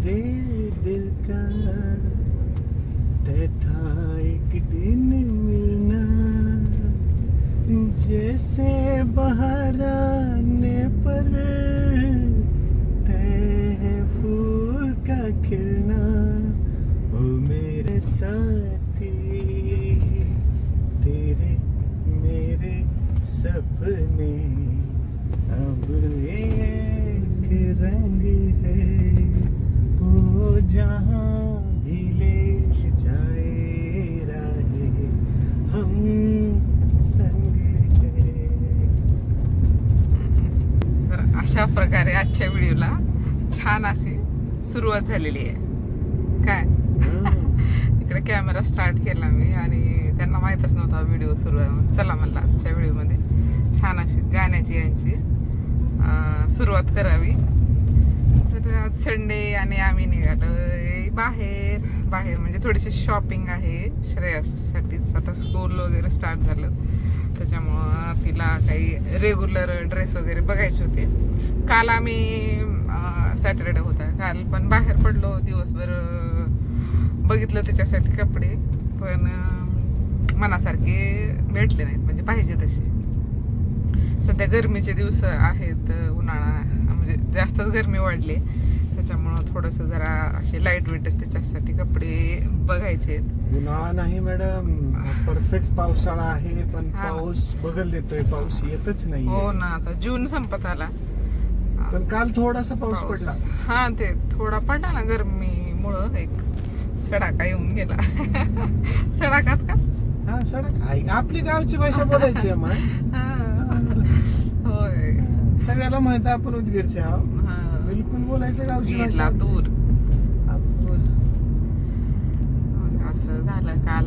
मेरे दिल का तय था एक दिन मिलना, जैसे बाहर आने पर तय है फूल का खिलना। ओ मेरे साथी तेरे मेरे सपने अब एक रंग है, वो जहाँ भी ले जाए राहे हम संग है। तर अशा प्रकारे आजच्या व्हिडिओला छान अशी सुरुवात झालेली आहे. काय इकडे कॅमेरा स्टार्ट केला मी आणि त्यांना माहीतच नव्हता व्हिडिओ सुरू आहे. चला म्हणलं आजच्या व्हिडिओमध्ये छान अशी गाण्याची यांची सुरुवात करावी. तर आज संडे आणि आम्ही निघालो बाहेर म्हणजे थोडीशी शॉपिंग आहे श्रेयससाठीच. आता स्कूल वगैरे स्टार्ट झालं त्याच्यामुळं तिला काही रेग्युलर ड्रेस वगैरे बघायचे होते. काल आम्ही सॅटरडे होता, काल पण बाहेर पडलो दिवसभर, बघितलं त्याच्यासाठी कपडे, पण मनासारखे भेटले नाहीत म्हणजे पाहिजे तसे. सध्या गरमीचे दिवस आहेत, उन्हाळा म्हणजे जास्तच गरमी वाढली त्याच्यामुळं थोडंसं जरा असे लाईट वेटच त्याच्यासाठी कपडे बघायचे. उन्हाळा नाही मॅडम, परफेक्ट पावसाळा आहे, पण पाऊस बगल देतोय, पाऊस येतच नाही. हो ना, आता जून संपत आला. पण काल थोडासा पाऊस पडला. हा ते थोडा पडला ना, गरमीमुळं एक सडाका येऊन गेला. सडाकाच का? हा सडक, आपली गावची भाषा बोलायची आहे मग. होय, सगळ्याला माहित आहे आपण उदगीरचे आहोत, बिलकुल बोलायचं गावची भाषा. दूर असं झालं. काल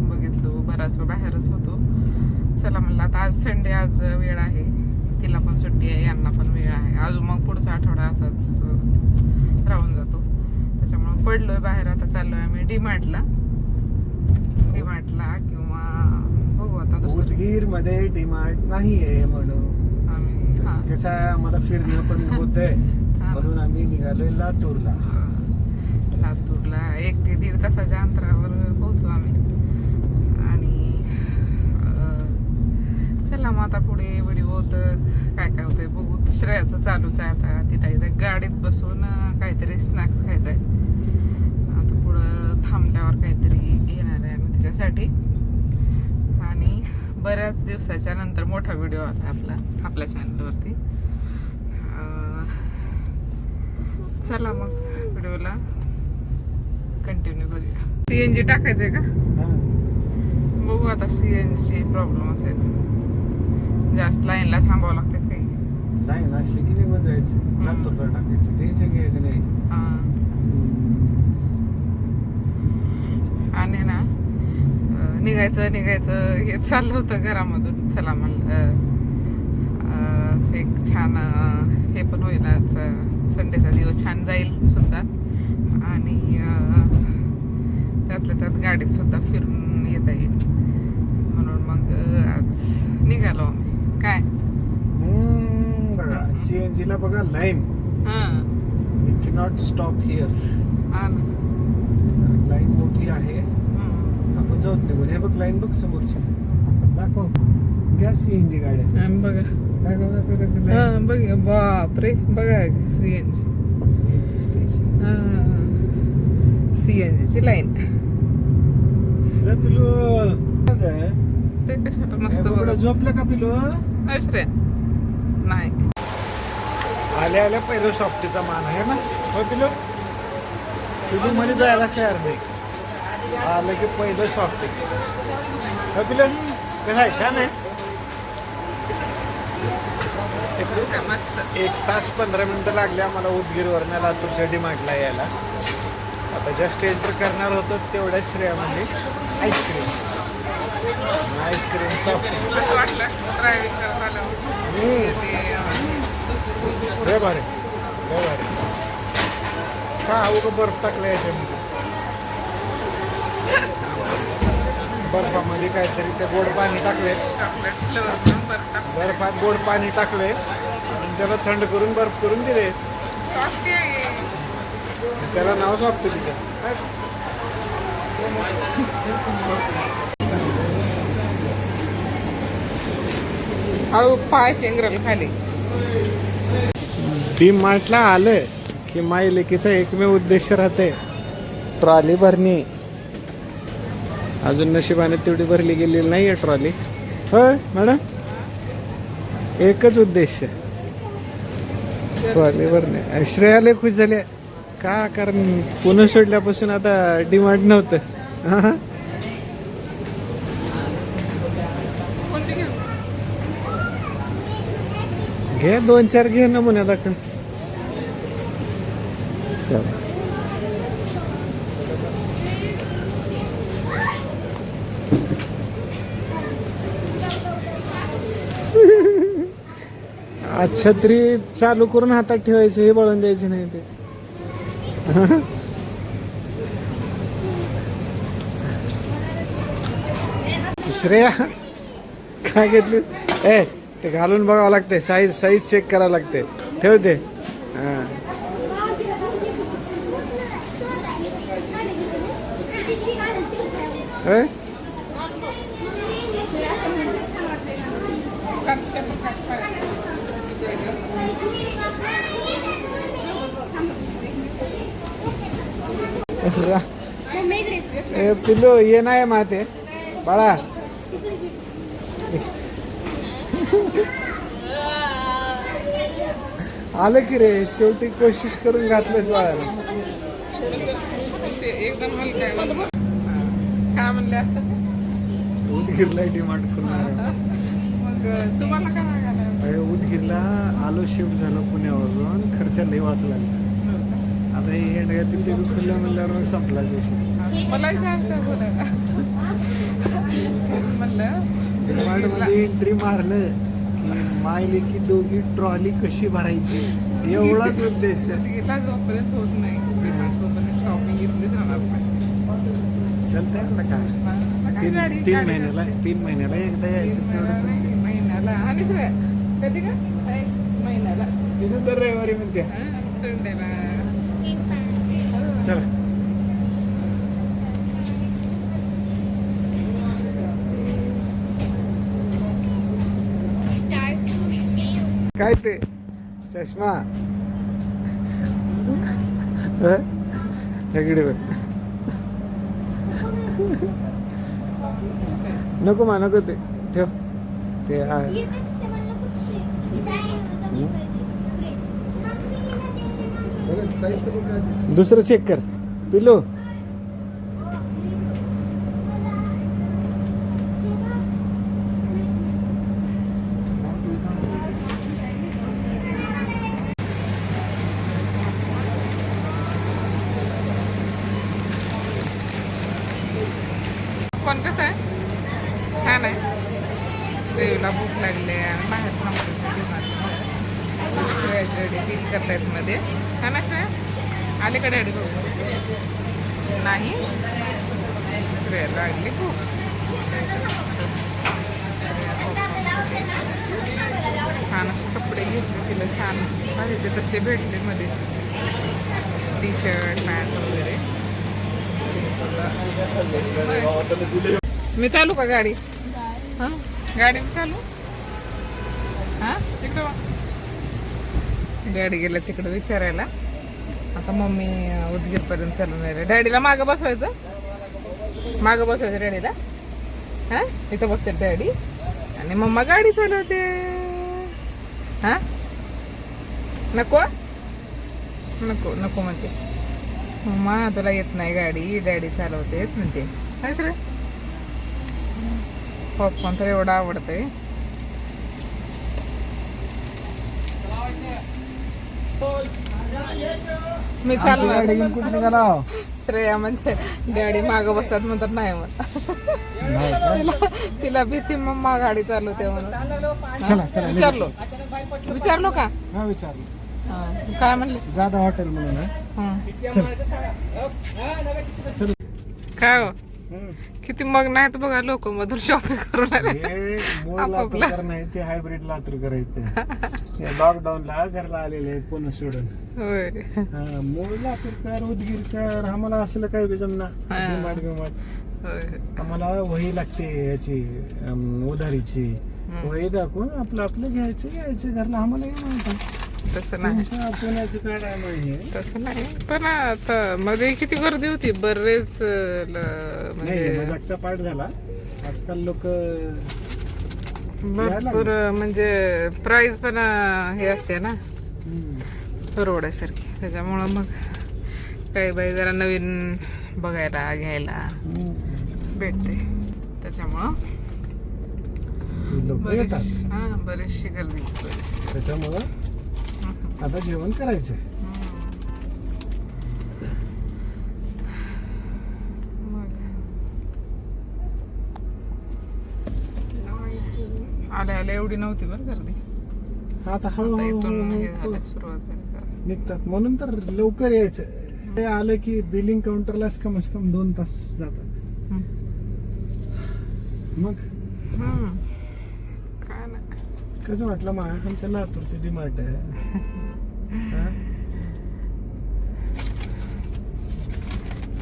बघितलं बराच वेळ बाहेरच होतो. चला म्हणलं आता आज संडे, आज वेळ आहे, तिला पण सुट्टी आहे, यांना पण वेळ आहे. अजून मग पुढचा आठवडा असाच राहून जातो. त्याच्यामुळे पडलोय बाहेर. आता चाललोय आम्ही डीमार्टला किंवा बघू आता उदगीर मध्ये डीमार्ट नाहीये म्हणून आम्ही कसं आहे, आम्हाला फिरणं पण होतंय म्हणून आम्ही निघालोय लातूरला. 1 ते 1.5 तासाच्या अंतरावर पोहोचू आम्ही. आणि चला मग आता पुढे व्हिडिओ काय काय होतंय बघू. श्रेयाचं चालूच आहे आता, तिला इथं गाडीत बसून काहीतरी स्नॅक्स खायचं आहे. आता पुढं थांबल्यावर काहीतरी घेणार आहे आम्ही तिच्यासाठी. आणि बऱ्याच दिवसाच्या नंतर मोठा व्हिडिओ आला आपल्या चॅनलवरती. चला मग व्हिडिओला कंटिन्यू करूया. सीएनजी टाकायचंय का बघू. आता सीएनजी प्रॉब्लेमच आहेत, जास्त लाईनला थांबावं लागतं. काही लाईन असली की निघून जायचं, लातूरला टाकायचं, टेन्शन घ्यायचं नाही. आणि ना निघायचं हे चाललं होतं घरामधून. चला म्हणलं एक छान हे पण होईल, आज संडेचा दिवस छान जाईल सुद्धा. आणि त्यातल्या त्यात गाडीत सुद्धा फिरून येता येईल म्हणून मग आज निघालो आम्ही. काय बघा सीएनजी ला बघा line, we cannot stop here. Line मोठी आहे, आपण जाऊन निघून. हे बघ लाईन बघ समोरची, दाखव घ्या सीएनजी गाड्या. बघा दाखव. बघ, बापरे, बघा सीएनजी स्टेशन, सीएनजीची लाईन. पिलू ते कशाला मस्त झोपलं का पिलू? नाही, आल्या आल्या पहिलं सॉफ्टीचा मान आहे ना. हो पिलू, तुझी मध्ये जायला तयार नाही, आलं की पहिलं सॉफ्टी. हो पिलू, कसं आहे? छान आहे. 1 तास 15 मिनिटं लागले आम्हाला उदगीरवरनं लातूरच्या डीमार्टला यायला. आता जस्ट एंटर करणार होतो तेवढ्याच श्रेयामध्ये आईस्क्रीम सॉफ्टी. ड्रायव्हिंग करत आलं रे भारी का उगं बर्फ टाकलं याच्यामध्ये, बर्फामध्ये काहीतरी ते गोड पाणी टाकले, बर्फात गोड पाणी टाकले आणि त्याला थंड करून बर्फ करून दिले. त्याला नाव सॉफ्ट तिच्या. हळू पाय चेंगरल खाली. डी मार्टला आलं की माय लेकीचा एकमेव उद्देश राहते ट्रॉली भरणी. अजून नशिबाने तेवढी भरली गेलेली नाही आहे ट्रॉली. होय मॅडम, एकच उद्देश ट्रॉली भरणे. श्रेयाला खुश झाले का, कारण पुणे सोडल्यापासून आता डिमांड नव्हतं. कोणती घेऊ? घे 2-4 घे नमुन्या दाखल. आज छत्री चालू करून हातात ठेवायचे, हे बळून द्यायचे नाही ते. श्रेया काय घेतली? ते घालून बघावं लागते, साईज चेक करावं लागते. ठेवते. हां पिल्लू ये नाही माते बाळा. आलं की रे, शेवटी कोशिश करून घातलंच बाळाला. एकदम काय म्हणले असतं उदगीरला डिमांड करून मग तुम्हाला काय लागलं? उदगीरला आलो, शिफ्ट झालं पुण्यावरून, खर्च लई वाचला. आता हे हेंडगातील ते खुल्ल्या म्हणल्यावर मग संपलाच विषय. मला जास्त बोलायला म्हणलं डिमांडमध्ये एंट्री मारलं की मायले की दोघी ट्रॉली कशी भरायची, एवढाच उद्देश. गेला जोपर्यंत होत नाही तोपर्यंत शॉपिंग घेतलीच राहणार नाही. चलतंय ना काय, तीन महिन्याला एकदा यायचं तेवढंच. महिन्याला आणि सगळ्या कधी का महिन्याला तिथे दर रविवारी म्हणते. संडेला चला काय ते चष्मा इकडे बघ. नको मा नको ते ठेव. ते दुसरं चेक कर पिलो. कोण कसं आहे? छान आहे. श्रेयूला भूक लागली आणि बाहेर श्रेयाची रेडी फील करतायत मध्ये. हा ना श्रेया, अलीकडे रेडी बघू नाही. श्रेयाला लागली भूक. छान असे कपडे घेतले तिला, छान पाहिजे तसे भेटले मध्ये, टी शर्ट पॅन्ट वगैरे. मी चालू का गाडी? हां गाडी मी चालू. हां तिकडं डॅडी गेलं तिकडं विचारायला. आता मम्मी उदगीरपर्यंत चालून राहिले. डॅडीला मागं बसवायचं, मागं बसवायचं डॅडीला. हां इथं बसते डॅडी आणि मम्मा गाडी चालवते. हां नको नको नको म्हणते मम्मा, तुला येत नाही गाडी, डॅडी चालवते म्हणते. काय सर पॉपकॉर्न तर एवढं आवडतंय. मी चालू. श्रेया म्हणते डॅडी मागं बसतात म्हणतात. नाही मग तिला भीती मम्मा गाडी चालवते म्हणून. विचारलो का? काय म्हणले? जादा हॉटेल म्हणून काय हो हम्म. किती मग नाहीत बघा लोक मधून शॉपिंग करून आले. हे मूळ आपापलं. लातूरकर नाही ते हायब्रिड लातूर करायचं लॉकडाऊनला घरला आलेले आहेत पुन्हा सोडून. होय. हा, मूळ लातूरकर उदगीरकर आम्हाला असलं काही बी जमना. डिमांड बिमांड होय. आम्हाला वही लागते याची उधारीची वही दाखवून आपलं आपलं घ्यायचं घरला आम्हाला हे माहिती. तसं नाही, पुण्याचं काय आहे नाही तसं नाही. पण आता मध्ये किती गर्दी होती बरेच म्हणजे मजाकचा पाठ झाला. आजकाल लोक भरपूर म्हणजे प्राइस पण हे असते ना परवडायसारखी. त्याच्यामुळं मग काही बाई जरा नवीन बघायला घ्यायला भेटते. त्याच्यामुळं लोक येतात. बरीचशी गर्दी. त्याच्यामुळं आता जेवण करायचंय. आल्या आल्या एवढी नव्हती बरं गर्दी. आता आता इथून हे हळूहळू झालं, सुरुवात झाली. निघतात म्हणून तर लवकर यायचं. ते आलं की बिलिंग काउंटरलाच कमीत कमी 2 तास जातात. मग काय नाही. कसं वाटलं मा आमच्या लातूरची डिमार्ट आहे. हा?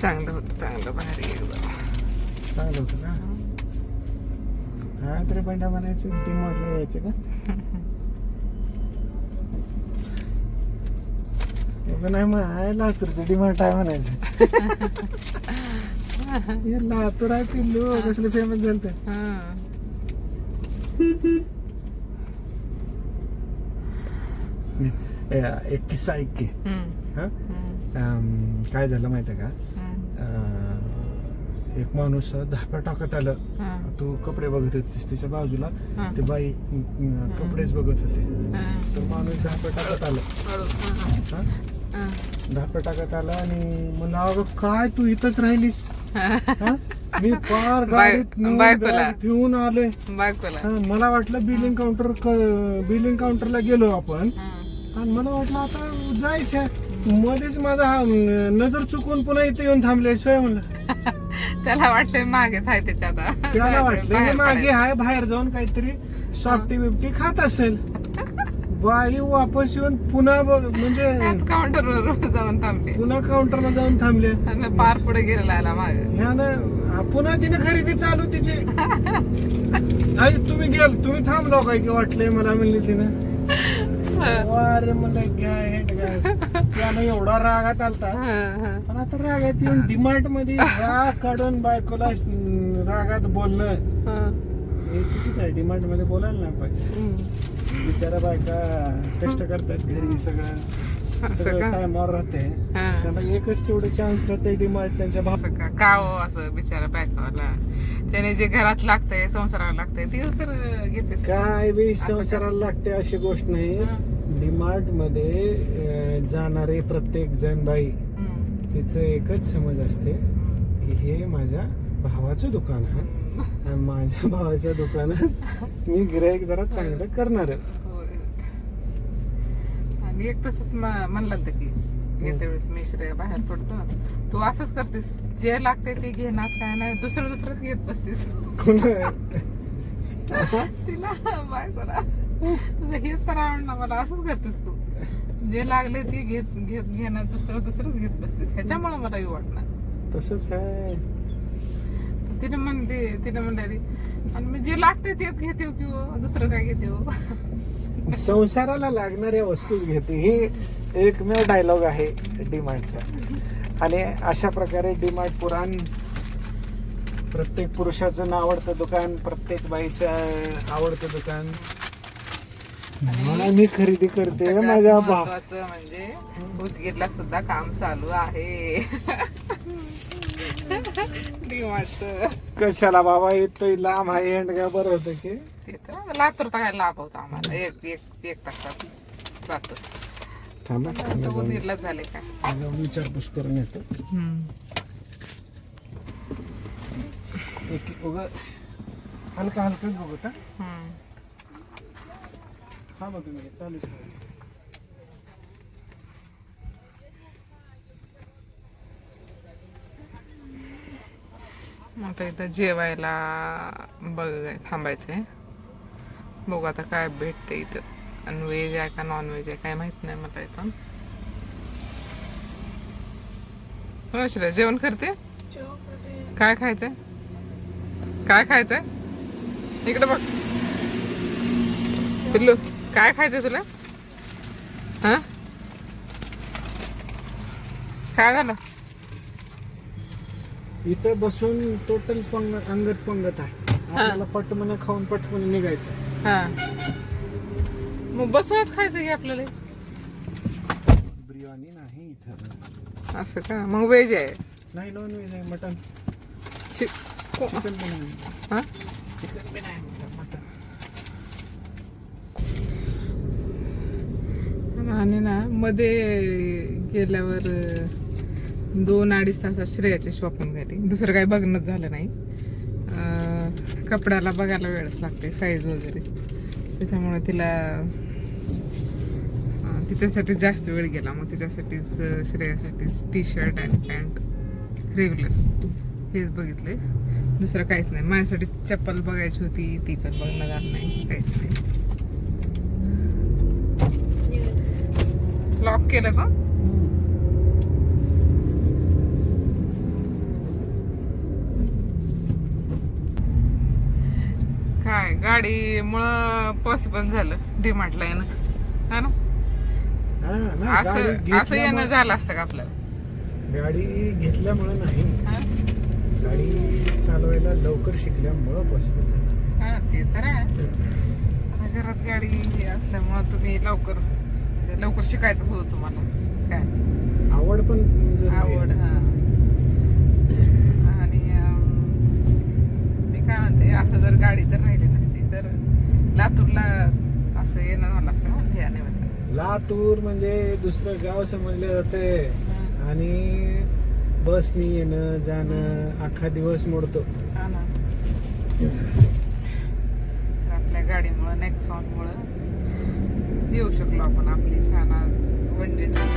चांगलं होतं, चांगलं भारी एकदम. चांगलं होतं का? हा ट्रिपंडा म्हणायचं डिमार्टला यायचं का? एवढं नाही मग लातूरचं डिमार्ट आहे म्हणायचं. हे लातूर आहे पिल्लू कसले फेमस झालं तर. एक किस्सा ऐक की. हा? काय झालं माहितीये का? एक माणूस धापा टाकत आलं. तू कपडे बघत होतीस त्याच्या बाजूला ते बाई कपडेच बघत होते. तर माणूस धापा टाकत आलं. धापा टाकत आला आणि मला अगं काय तू इथंच राहिलीस? हा? मी फार गाडीत घेऊन आलोय. मला वाटलं बिलिंग काउंटरला गेलो आपण आणि मला वाटलं आता जायचं मध्येच माझा नजर चुकून पुन्हा इथे येऊन थांबले सोय म्हणलं. त्याला वाटतंय मागेच आहे त्याच्या आता. त्याला वाटलं हे मागे आहे बाहेर जाऊन काहीतरी सॉफ्टी बिफ्टी खात असेल. बाई वापस येऊन पुन्हा म्हणजे काउंटरवर जाऊन थांबले. पुन्हा काउंटरला जाऊन थांबले. पार पुढे गेलेला मागे. ह्यानं पुन्हा तिने खरेदी चालू तिची. आई तुम्ही थांबलो काय की वाटलंय मला म्हणली तिनं. अरे म्हणलं काय त्याला एवढा रागात आलता. पण आता रागात येऊन डिमार्ट मध्ये राग काढून बायकोला रागात बोलणं हे चुकीच आहे. डिमार्ट मध्ये बोलायला नाही पाहिजे. बिचारा बायका कष्ट करतात घरी सगळं टायमावर राहते. त्यांना एकच तेवढे चान्स राहते डिमार्ट त्यांच्या का हो असं बिचारा बायकावाला. त्याने जे घरात लागतंय संसाराला लागतंय ते तर घेते. काय बी संसाराला लागते अशी गोष्ट नाही. डिमार्ट मध्ये जाणारे प्रत्येक जण बाई तिचं एकच समज असते की हे माझ्या भावाचं दुकान आहे आणि माझ्या भावाच्या दुकानात मी गिऱ्हाईक जरा चांगलं करणार आहे. आणि एक तसंच म्हणलं होतं की येत्या वेळेस मी श्रेय बाहेर पडतो तू असंच करतेस जे लागते ते घेणार काय नाही दुसरंच घेत बसतीस. तिला बायकोला तुझं हेच तर आवडणार मला असंच करतेस तू जे लागले ते घेणार दुसरंच घेत बसतेस ह्याच्यामुळे मला वाटणार. तसंच आहे. तिने म्हणली आणि मी जे लागते तेच घेते किंवा दुसरं काय घेते. संसाराला लागणाऱ्या वस्तूच घेते ही एकमेव डायलॉग आहे डीमार्टचा. आणि अशा प्रकारे डीमार्ट पुराण प्रत्येक पुरुषाचं आवडतं दुकान, प्रत्येक बाईचं आवडतं दुकान. मी खरेदी करते माझ्या महत्वाचं म्हणजे उदगीरला सुद्धा काम चालू आहे डीमार्टचं. कशाला बाबा येतोय लांब आहे एंड का बरं होतं की लातूर तर काय लाभ होता आम्हाला एक तासात लातूर. थांबा उदगीरला झाले काय विचारपूस करून येतो. हलका हलकाच बघू का हा बघ तुम्ही चालूच आता इथं जेवायला थांबायचंय. बघू आता काय भेटते इथं. आणि व्हेज आहे का नॉन व्हेज आहे काय माहित नाही मला इथं. हो श्रेया, जेवण करते? काय खायचंय? काय खायचंय? इकडे बघ पिल्लू, काय खायचंय तुला? हा, काय झालं? इथं बसून टोटल अंगत पंगत आहे. आपल्याला पटमन खाऊन पटमन निघायचं. हा, मग बसूनच खायचं की आपल्याला. बिर्याणी नाही इथं. असं का? मग व्हेज आहे? नाही, नॉन व्हेज आहे. मटन चिकन पण नाही. हा, चिकन बी नाही, मटन. आणि ना मध्ये गेल्यावर 2-2.5 तासात श्रेयाची शॉपिंग झाली. दुसरं काही बघणंच झालं नाही. कपड्याला बघायला वेळच लागते, साईज वगैरे. त्याच्यामुळे तिच्यासाठी जास्त वेळ गेला. मग तिच्यासाठीच श्रेयासाठीच टी शर्ट आणि पॅन्ट रेग्युलर हेच बघितले. दुसरं काहीच नाही. माझ्यासाठी चप्पल बघायची होती, ती पण बघणं झालं नाही. काहीच नाही. लॉक केलं का? काय गाडीमुळं पॉसिबल झालं डीमार्टला येणं, हा ना? हा ना, असं येणं झालं असतं का आपल्याला? गाडी घेतल्यामुळे नाही, हा? गाडी चालवायला लवकर शिकल्यामुळं पॉसिबल झालं. हा, ते तर आहे. आता घरात गाडी असल्यामुळं तुम्ही लवकर शिकायचंच होतं तुम्हाला. काय आवड पण जरुरी आहे. आवड. हा, आणि मी काय म्हणते, असं जर गाडी जर राहिली नसती तर लातूरला असं येणं झालं असतं ना ह्या निमित्तानं. लातूर म्हणजे दुसरं गाव समजले जाते. आणि बसनी येणं जाणं अख्खा दिवस मोडतो. हा ना. तर आपल्या गाडीमुळं, नेक्सॉनमुळं येऊ शकलो आपण. आपली छान आज वन डे ट्रिप.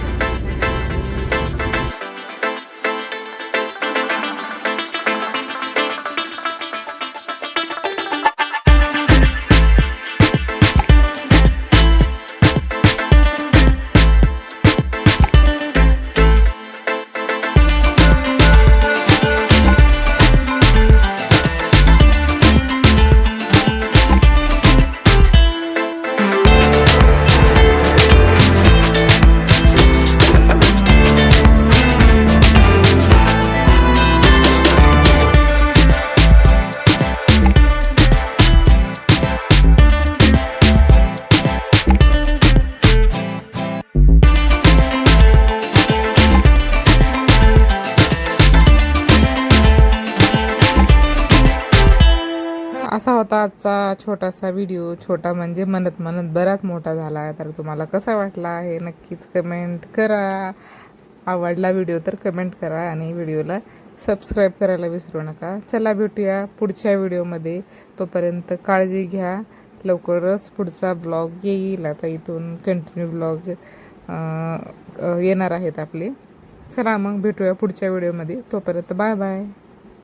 असा होता आजचा छोटासा व्हिडिओ. छोटा म्हणजे म्हणत बराच मोठा झाला. तर तुम्हाला कसा वाटला हे नक्कीच कमेंट करा. आवडला व्हिडिओ तर कमेंट करा आणि व्हिडिओला सबस्क्राईब करायला विसरू नका. चला भेटूया पुढच्या व्हिडिओमध्ये. तोपर्यंत काळजी घ्या. लवकरच पुढचा ब्लॉग येईल. आता इथून कंटिन्यू ब्लॉग येणार आहेत आपले. चला मग भेटूया पुढच्या व्हिडिओमध्ये. तोपर्यंत बाय बाय.